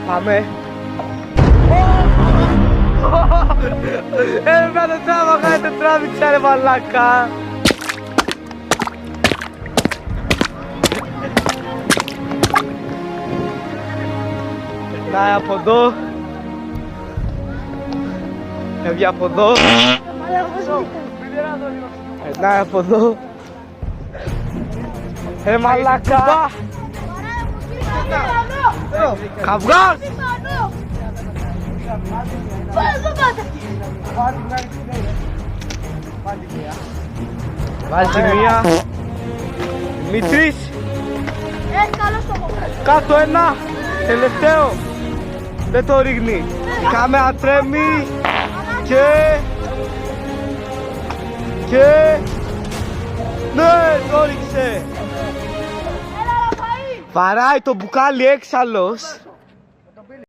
Πάμε. Έλα το τράβαγα, το τράβηξα ρε μαλάκα. Να από εδώ. Φεύγει από εδώ. Να από εδώ. Μαλάκα. Καυγάς. Βάζει μία. Δημήτρης. Κάτω ένα. Τελευταίο. Δεν το ρίχνει. Η κάμερα τρέμει. Και ναι, το ρίξε. Βαράει το μπουκάλι έξαλλος.